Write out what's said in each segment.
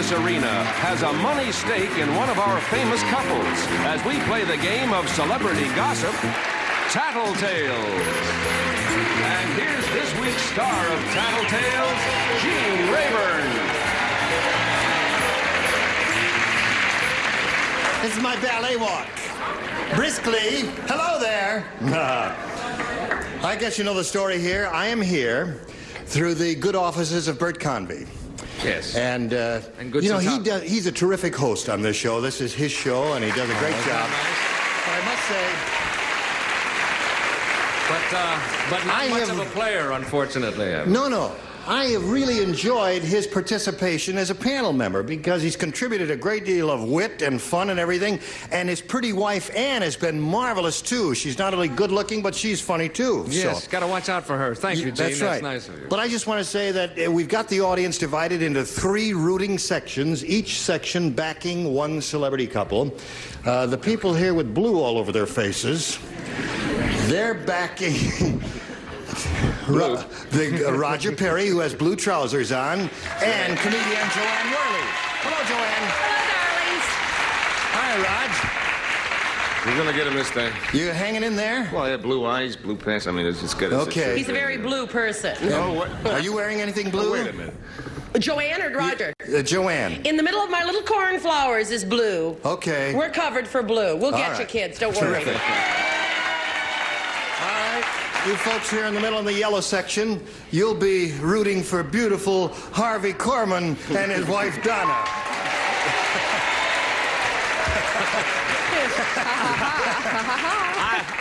this arena has a money stake in one of our famous couples as we play the game of celebrity gossip, Tattletales. And here's this week's star of Tattletales, Rayburn. This is my ballet walk. Briskly. Hello there. I guess you know the story here. I am here through the good offices of Bert Convy. Yes. And good you know, he's a terrific host on this show. This is his show, and he does a great job. Nice? But I must say... But not much of a player, unfortunately. No. I have really enjoyed his participation as a panel member because he's contributed a great deal of wit and fun and everything. And his pretty wife, Ann, has been marvelous, too. She's not only good-looking, but she's funny, too. Yes, so, got to watch out for her. Thank you, Gene. That's right. That's nice of you. But I just want to say that we've got the audience divided into 3 rooting sections, each section backing one celebrity couple. The people here with blue all over their faces, they're backing... Roger Perry, who has blue trousers on, and comedian Joanne Worley. Hello, Joanne. Hello, Hi, darlings. Raj. You're going to get him this day. You hanging in there? Well, yeah, blue eyes, blue pants. I mean, it's as good as Okay. He's a very blue person. Oh, what? Are you wearing anything blue? Wait a minute. Joanne or Roger? Joanne. In the middle of my little cornflowers is blue. Okay. We're covered for blue. We'll All get right. you, kids. Don't worry. Terrific. All right. You folks here in the middle in the yellow section, you'll be rooting for beautiful Harvey Korman and his wife, Donna.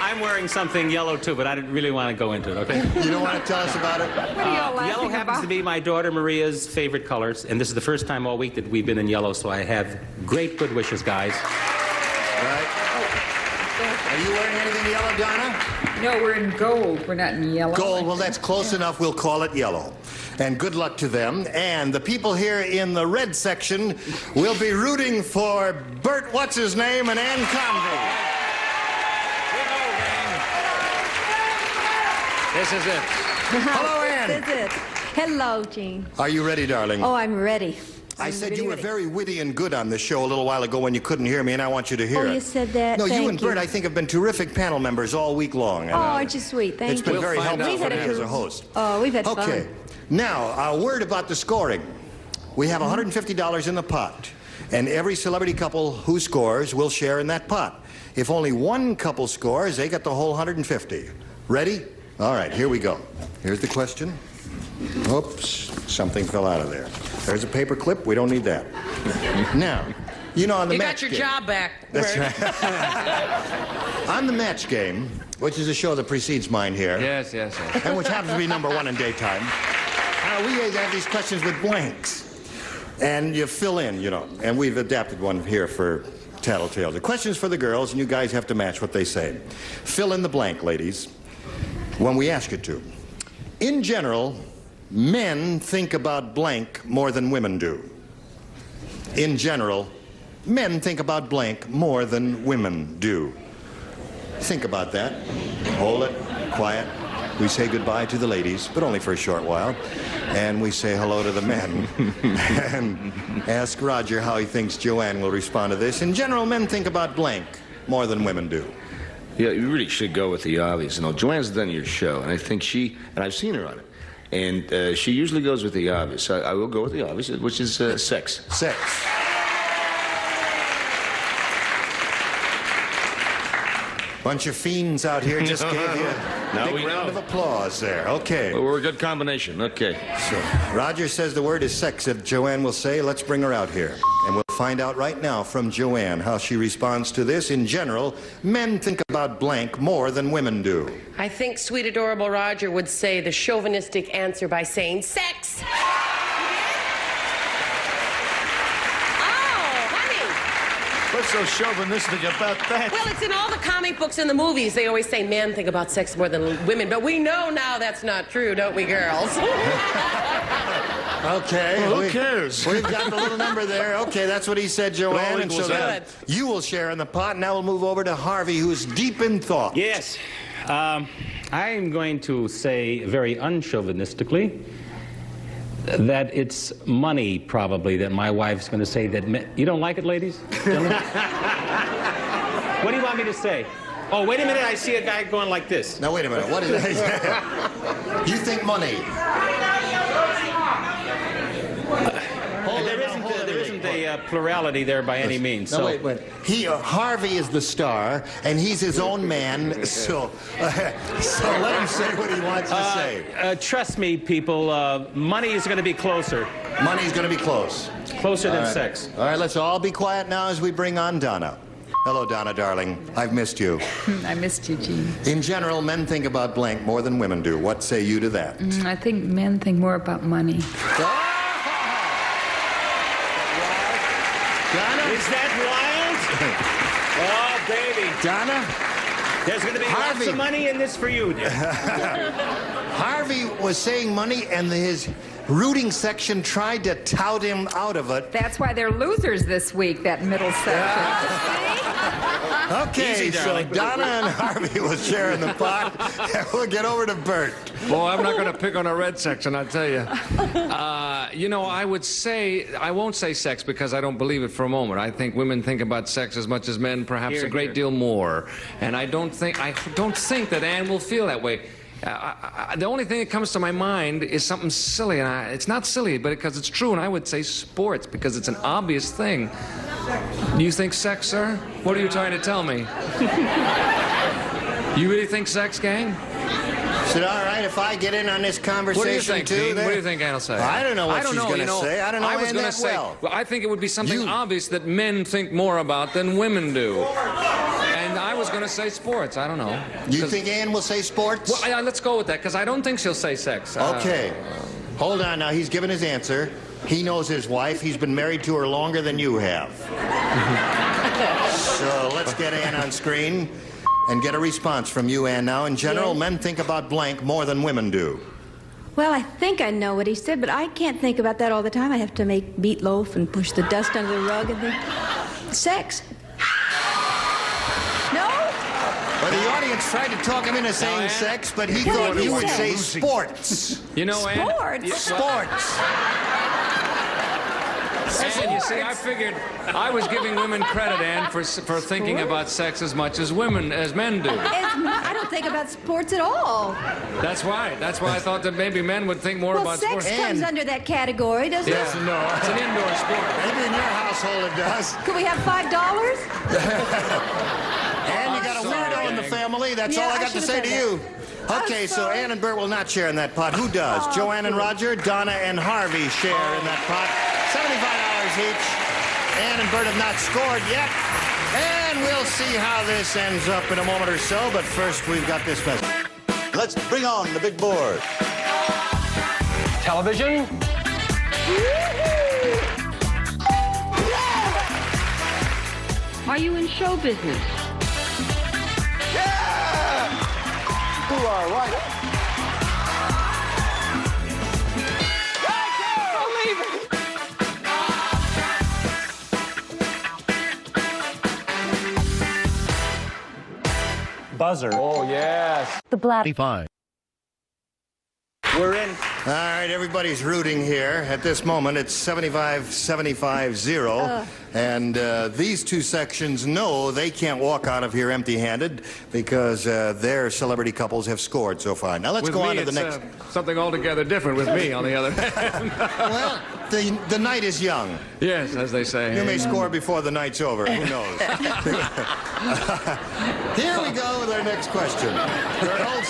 I'm wearing something yellow, too, but I didn't really want to go into it, okay? You don't want to tell us about it? What are y'all laughing Yellow happens about? to be my daughter Maria's favorite colors, and this is the first time all week that we've been in yellow, so I have great good wishes, guys. Right. Are you wearing anything yellow, Donna? No, we're in gold. We're not in yellow. Gold. Well, that's close enough. We'll call it yellow. And good luck to them. And the people here in the red section will be rooting for Bert What's-His-Name and Ann Convy. This is it. Hello, Ann. This is it. Hello, Gene. Are you ready, darling? Oh, I'm ready. I I'm said really you were ready. very witty and good on this show a little while ago when you couldn't hear me, and I want you to hear Oh, it. you said that? No, you Thank and Bert, I think, have been terrific panel members all week long. Oh, aren't you sweet? Thank It's you. been We'll very find helpful out for what me as a happens. host. Oh, we've had fun. Okay. Now, a word about the scoring. We have $150 in the pot, and every celebrity couple who scores will share in that pot. If only one couple scores, they get the whole 150. Ready? All right, here we go. Here's the question. Oops, something fell out of there. There's a paper clip. We don't need that. Now, you know, on the You match got your game. job back. That's Bert. right. On the match game, which is a show that precedes mine here, Yes. and which happens to be #1 in daytime, we have these questions with blanks. And you fill in, you know, and we've adapted one here for Tattletales. The question's for the girls, and you guys have to match what they say. Fill in the blank, ladies, when we ask you to. In general, men think about blank more than women do. In general, men think about blank more than women do. Think about that. Hold it. Quiet. We say goodbye to the ladies, but only for a short while. And we say hello to the men. And ask Roger how he thinks Joanne will respond to this. In general, men think about blank more than women do. Yeah, you really should go with the obvious. You know, Joanne's done your show, and I think and I've seen her on it, and she usually goes with the obvious. I will go with the obvious, which is sex. Sex. Bunch of fiends out here just gave you a Now big we round know. of applause there. Okay. Well, we're a good combination. Okay. So, Roger says the word is sex, that Joanne will say. Let's bring her out here. And we'll find out right now from Joanne how she responds to this. In general, men think about blank more than women do. I think sweet, adorable Roger would say the chauvinistic answer by saying sex. What's so chauvinistic about that? Well, it's in all the comic books and the movies. They always say men think about sex more than women, but we know now that's not true, don't we, girls? Okay. Well, who cares? We've got the little number there. Okay, that's what he said, Joanne. And so equals then out. you will share in the pot. Now we'll move over to Harvey, who's deep in thought. Yes. I am going to say very unchauvinistically that it's money, probably, that my wife's going to say that... You don't like it, ladies? Gentlemen? What do you want me to say? Oh, wait a minute. I see a guy going like this. Now, wait a minute. What is that? You think money? There isn't a plurality there by any means. No, So wait. Harvey is the star, and he's his own man, so let him say what he wants to say. trust me, people, money is going to be closer. Money's going to be close. Closer than sex. All right, let's all be quiet now as we bring on Donna. Hello, Donna, darling. I've missed you. I missed you, Gene. In general, men think about blank more than women do. What say you to that? I think men think more about money. Donna? Is that wild? Oh, baby. Donna? There's going to be Harvey. lots of money in this for you. Harvey was saying money, and his rooting section tried to tout him out of it. That's why they're losers this week, that middle section. Okay, Easy, so darling. Donna and Harvey will share in the pot, and we'll get over to Bert. Boy, I'm not going to pick on a red section, I tell you. You know, I would say, I won't say sex because I don't believe it for a moment. I think women think about sex as much as men, perhaps Here, a great here. deal more. And I don't think that Anne will feel that way. The only thing that comes to my mind is something silly, and it's not silly, but because it's true, and I would say sports, because it's an obvious thing. Do you think sex, sir? What are you trying to tell me? You really think sex, gang? Is it all right if I get in on this conversation, What do you think, too? Gene? there? What do you think Anne will say? I don't know what she's going to say. I don't know I was Anne gonna that say, well. I think it would be something You- obvious that men think more about than women do. And I was going to say sports. I don't know. You 'Cause- think Anne will say sports? Well, yeah, let's go with that, because I don't think she'll say sex. Okay. Hold on now. He's given his answer. He knows his wife. He's been married to her longer than you have. So let's get Anne on screen and get a response from you, Anne. Now, in general, Yes. men think about blank more than women do. Well, I think I know what he said, but I can't think about that all the time. I have to make meatloaf and push the dust under the rug and think. Sex. No? Well, the audience tried to talk him into saying Anne? sex, but he What thought did he you would say? say sports. You know, Anne? Sports? Sports. Anne, you see, I figured I was giving women credit, Anne, for thinking about sex as much as men do. I don't think about sports at all. That's why. That's why I thought that maybe men would think more Well, about sex sports. comes And- under that category, doesn't Yeah, it? no, it's an indoor sport. Maybe in your household it does. Could we have $5? And you got a weirdo in the family. That's Yeah, all I I got to should've say to said you. I'm Okay, so sorry. Ann and Bert will not share in that pot. Who does? Joanne and Roger, Donna and Harvey share in that pot. $75 each. Ann and Bert have not scored yet. And we'll see how this ends up in a moment or so. But first, we've got this message. Let's bring on the big board. Television? Are you in show business? You are right. Buzzer. Oh, yes. The bladder. We're in. All right, everybody's rooting here. At this moment, it's 75-75-0. And these two sections know they can't walk out of here empty-handed because their celebrity couples have scored so far. Now, let's With go me, on to the it's, next. something altogether different with me, on the other hand. Well, the night is young. Yes, as they say. You may score before the night's over. Who knows? Here we go with our next question. Girls,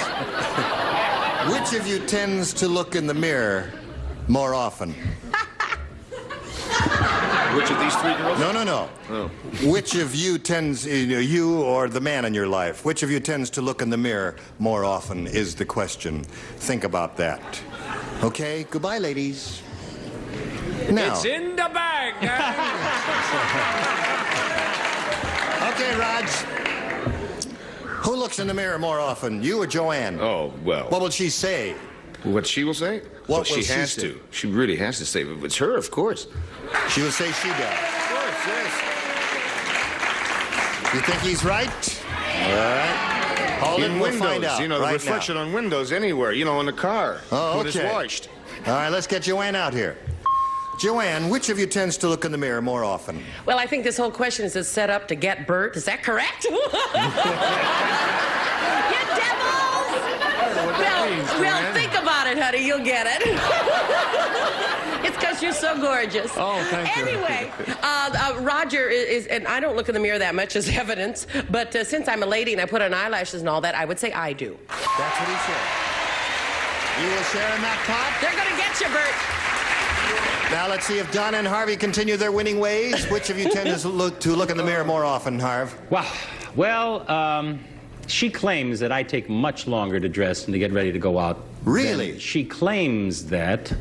which of you tends to look in the mirror more often? Which of these three girls? No. Oh. Which of you tends, you or the man in your life, which of you tends to look in the mirror more often is the question. Think about that. Okay, goodbye, ladies. Now, It's in the bag, gang. okay, Raj. Who looks in the mirror more often, you or Joanne? Oh, well. What will she say? What she will say? What Well, will she she has say? to. She really has to say it. It's her, of course. She will say she does. Of course, yes. You think he's right? All right. Hold it, In we'll windows, find out you know, the right reflection now. on windows anywhere, you know, in the car. Oh, when it's okay. washed. All right, let's get Joanne out here. Joanne, which of you tends to look in the mirror more often? Well, I think this whole question is set up to get Bert. Is that correct? You devils! Well, think about it, honey. You'll get it. It's because you're so gorgeous. Oh, thank you. Anyway, Roger is, and I don't look in the mirror that much as evidence, but since I'm a lady and I put on eyelashes and all that, I would say I do. That's what he said. You will share in that pot? They're going to get you, Bert. Now let's see if Donna and Harvey continue their winning ways. Which of you tend to look in the mirror more often, Harv? Well, she claims that I take much longer to dress and to get ready to go out. Really? She claims that,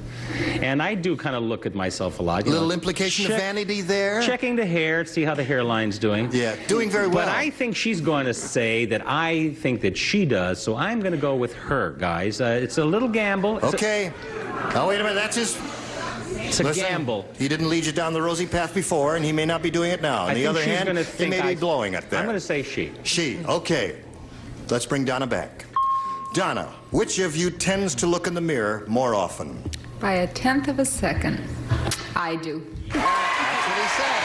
and I do kind of look at myself a lot. A little implication of vanity there? Checking the hair, see how the hairline's doing. Yeah, doing very well. But I think she's going to say that I think that she does, so I'm going to go with her, guys. It's a little gamble. Okay. Oh, wait a minute, that's his... It's a gamble. He didn't lead you down the rosy path before, and he may not be doing it now. On the other hand, he may be blowing it there. I'm going to say she. She, okay. Let's bring Donna back. Donna, which of you tends to look in the mirror more often? By a tenth of a second. I do. That's what he said.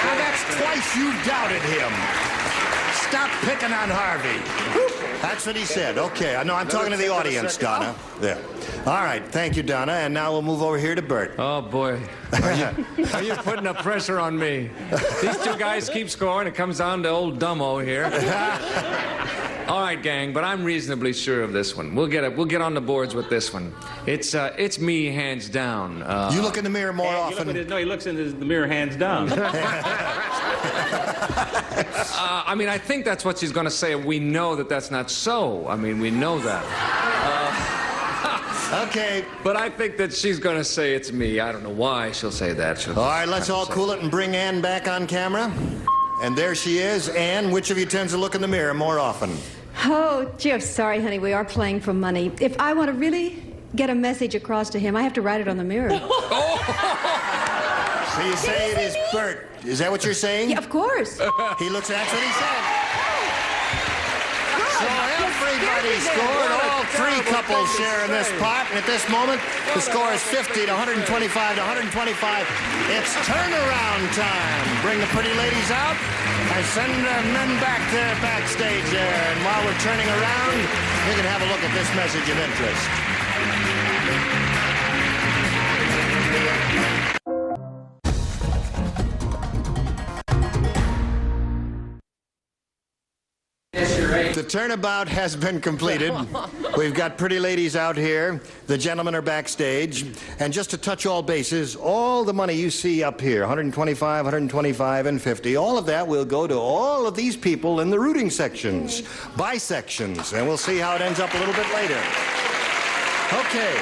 Now that's twice you've doubted him. Stop picking on Harvey. That's what he said. Okay, I know I'm talking to the audience, Donna. There. All right, thank you, Donna. And now we'll move over here to Bert. Oh, boy. Are you putting the pressure on me? These two guys keep scoring. It comes down to old Dumbo here. All right, gang, but I'm reasonably sure of this one. We'll get on the boards with this one. It's me, hands down. You look in the mirror more often. No, he looks in the mirror hands down. I mean, I think that's what she's going to say. We know that that's not so. I mean, we know that. Okay. But I think that she's going to say it's me. I don't know why she'll say that. All right, let's all cool it and bring Ann back on camera. And there she is. Ann, which of you tends to look in the mirror more often? Oh, gee, I'm sorry, honey. We are playing for money. If I want to really get a message across to him, I have to write it on the mirror. So you say it is Bert. Is that what you're saying? Yeah, of course. He looks, that's what he said. So everybody scored. All three couples share in this pot. And at this moment, the score is 50 to 125 to 125. It's turnaround time. Bring the pretty ladies out. I send the men back there backstage there. And while we're turning around, you can have a look at this message of interest. The turnabout has been completed. We've got pretty ladies out here. The gentlemen are backstage. And just to touch all bases, all the money you see up here, 125, 125, and 50, all of that will go to all of these people in the rooting sections, by sections. And we'll see how it ends up a little bit later. Okay.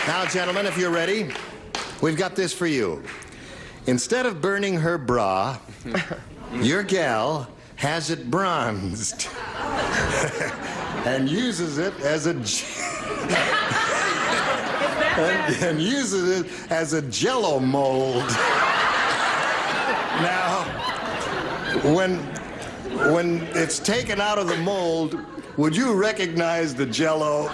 Now, gentlemen, if you're ready, we've got this for you. Instead of burning her bra, your gal has it bronzed and uses it as a and uses it as a Jell-O mold. Now, when it's taken out of the mold, would you recognize the Jell-O?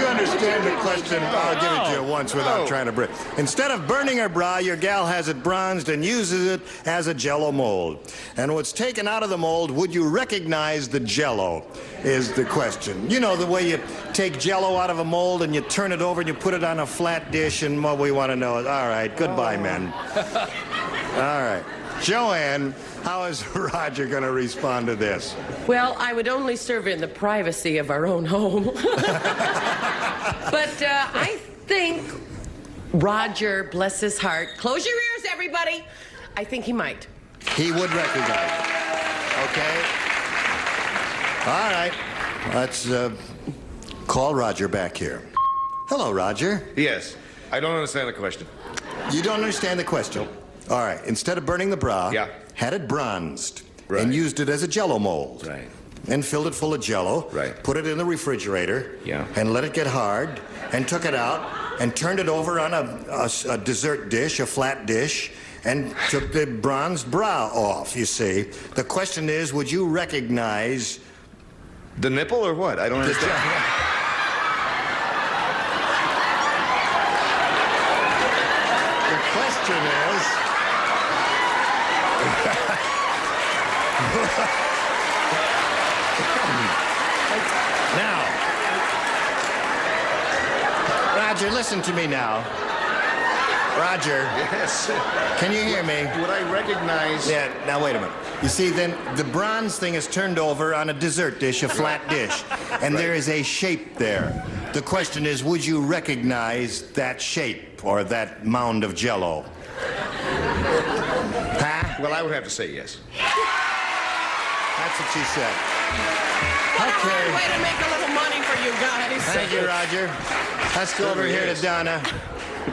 Understand the question? I'll give it to you once without trying to break. Instead of burning her bra, your gal has it bronzed and uses it as a Jell-O mold. And what's taken out of the mold, would you recognize the Jell-O, is the question. You know, the way you take Jell-O out of a mold and you turn it over and you put it on a flat dish, and what we want to know is, all right, goodbye, men. All right. Joanne, how is Roger going to respond to this? Well, I would only serve in the privacy of our own home. But I think Roger, bless his heart, close your ears, everybody. I think he might. He would recognize it. Okay. All right. Let's call Roger back here. Hello, Roger. Yes. I don't understand the question. You don't understand the question? All right. Instead of burning the bra, had it bronzed and used it as a Jell-O mold. Right. And filled it full of Jell-O. Right. Put it in the refrigerator. Yeah. And let it get hard. And took it out and turned it over on a dessert dish, a flat dish, and took the bronzed bra off, you see. The question is, would you recognize... The nipple or what? I don't understand. The question is... Now, Roger, listen to me now. Roger. Yes. Can you hear me? Would I recognize... Yeah, now wait a minute. You see, then the bronze thing is turned over on a dessert dish, a flat dish, and there is a shape there. The question is, would you recognize that shape or that mound of Jell-O? Huh? Well, I would have to say yes. That's what she said. What a Okay. hard way to make a little money for you guys. Thank you, Roger. Let's go over here to Donna.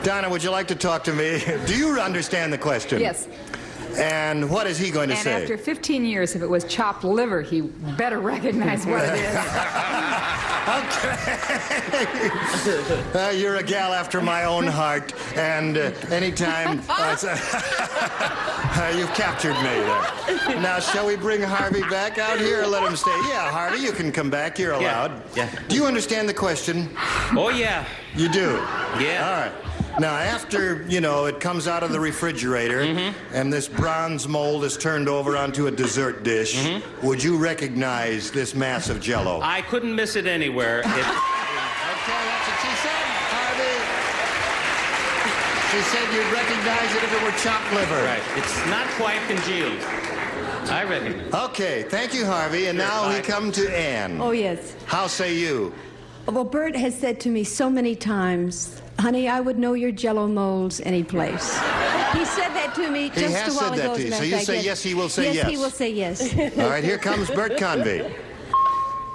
Donna, would you like to talk to me? Do you understand the question? Yes. And what is he going to And say? after 15 years, if it was chopped liver, he better recognize what it is. Okay. You're a gal after my own heart, and anytime... you've captured me there. Now, shall we bring Harvey back out here or let him stay? Yeah, Harvey, you can come back. You're allowed. Yeah. Do you understand the question? Oh, yeah. You do? Yeah. All right. Now, after, you know, it comes out of the refrigerator, and this bronze mold is turned over onto a dessert dish, would you recognize this mass of Jell-O? I couldn't miss it anywhere. Okay, that's what she said, Harvey. She said you'd recognize it if it were chopped liver. Right. It's not quite congealed. I recognize. Okay, thank you, Harvey. And now we come to Anne. Oh, yes. How say you? Well, Bert has said to me so many times, honey, I would know your Jell-O molds any place. He said that to me He just has a while said that ago. to you. as a So matter you of say fact, yes, he will say yes. Yes, he will say yes. All right, here comes Bert Convey.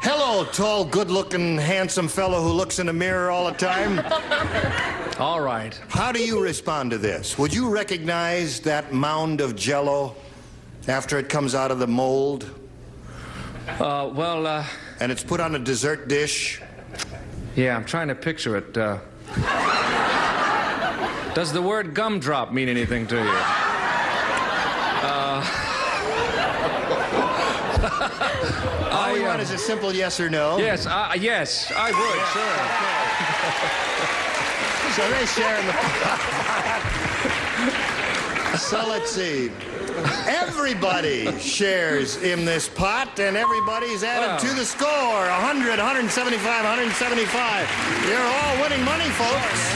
Hello, tall, good-looking, handsome fellow who looks in the mirror all the time. All right. How do you respond to this? Would you recognize that mound of Jell-O after it comes out of the mold and it's put on a dessert dish? Yeah, I'm trying to picture it. Does the word gumdrop mean anything to you? All we want is a simple yes or no. Yes, yes, I would, sure. So they share in the pot. So let's see. Everybody shares in this pot, and everybody's added to the score. 100, 175, 175. You're all winning money, folks.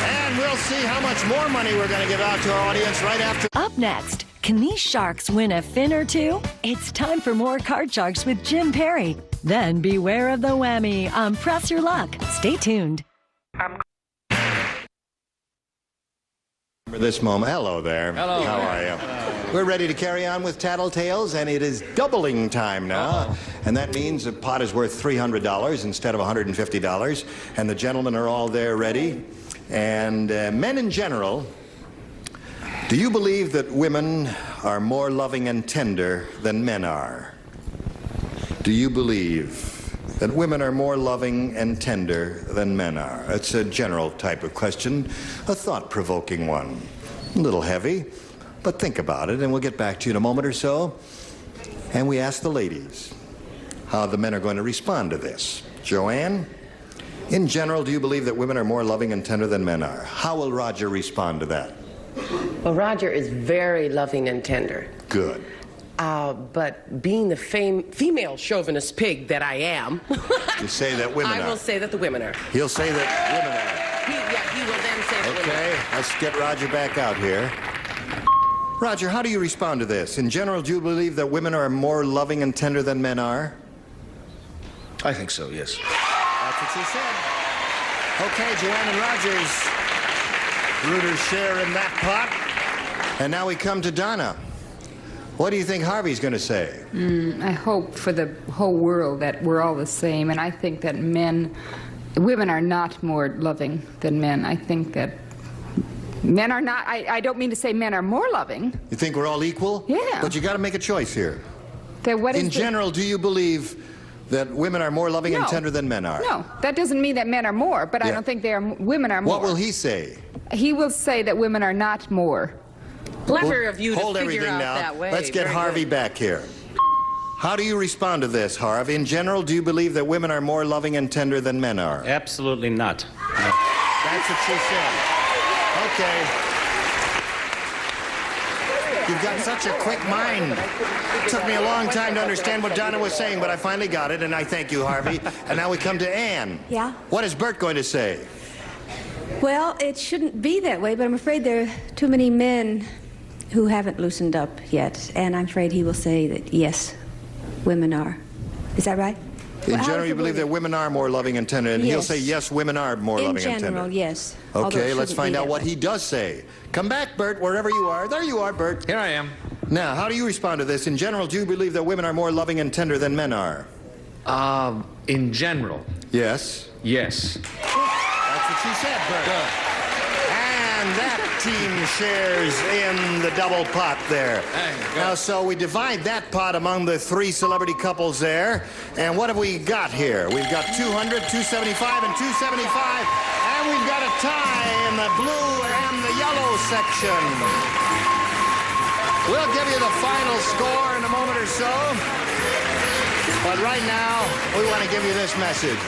And we'll see how much more money we're going to give out to our audience right after. Up next, can these sharks win a fin or two? It's time for more Card Sharks with Jim Perry. Then beware of the whammy on Press Your Luck. Stay tuned. Remember this moment. Hello there. Hello. How are you? We're ready to carry on with Tattletales, and it is doubling time now. And that means the pot is worth $300 instead of $150. And the gentlemen are all there ready. And men in general, do you believe that women are more loving and tender than men are? Do you believe that women are more loving and tender than men are? It's a general type of question, a thought-provoking one. A little heavy, but think about it, and we'll get back to you in a moment or so. And we ask the ladies how the men are going to respond to this. Joanne, in general, do you believe that women are more loving and tender than men are? How will Roger respond to that? Well, Roger is very loving and tender. Good. But being the female chauvinist pig that I am, You say that women are. I will say that the women are. He'll say that women are. He will then say that women are. Okay, let's get Roger back out here. Roger, how do you respond to this? In general, do you believe that women are more loving and tender than men are? I think so, yes. That's what she said. Okay, Joanne and Roger's rooters share in that pot. And now we come to Donna. What do you think Harvey's going to say? I hope for the whole world that we're all the same, and I think that women are not more loving than men. I think that men are not, I don't mean to say men are more loving. You think we're all equal? Yeah. But you got to make a choice here. That what is In the- general, do you believe that women are more loving and No. tender than men are? No, that doesn't mean that men are more, but I Yeah. don't think women are more. What will he say? He will say that women are not more. Clever of you to Hold figure everything out now. that way. Let's get Very Harvey good. back here. How do you respond to this, Harv? In general, do you believe that women are more loving and tender than men are? Absolutely not. No. That's what she said. Okay. You've got such a quick mind. It took me a long time to understand what Donna was saying, but I finally got it, and I thank you, Harvey. And now we come to Anne. Yeah? What is Bert going to say? Well, it shouldn't be that way, but I'm afraid there are too many men who haven't loosened up yet, and I'm afraid he will say that, yes, women are. Is that right? In general, you believe that women are more loving and tender, and he'll say, yes, women are more loving and tender. In general, yes. Although Okay, it let's shouldn't find be out that what way. he does say. Come back, Bert, wherever you are. There you are, Bert. Here I am. Now, how do you respond to this? In general, do you believe that women are more loving and tender than men are? In general, Yes. yes. That's what she said, Bert. And that team shares in the double pot there. Now, so we divide that pot among the three celebrity couples there. And what have we got here? We've got 200, 275, and 275. And we've got a tie in the blue and the yellow section. We'll give you the final score in a moment or so. But right now, we want to give you this message.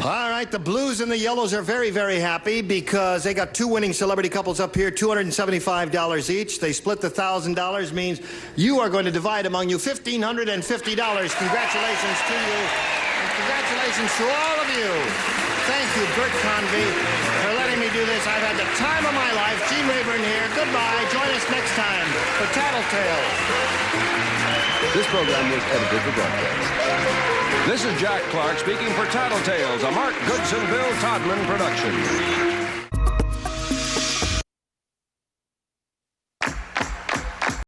All right, the blues and the yellows are very, very happy because they got two winning celebrity couples up here, $275 each. They split the $1,000, means you are going to divide among you $1,550. Congratulations to you. And congratulations to all of you. Thank you, Bert Convey, for letting me do this. I've had the time of my life. Gene Rayburn here. Goodbye. Join us next time for Tattletales. This program was edited for broadcast. This is Jack Clark speaking for Tattletales, a Mark Goodson, Bill Todman production.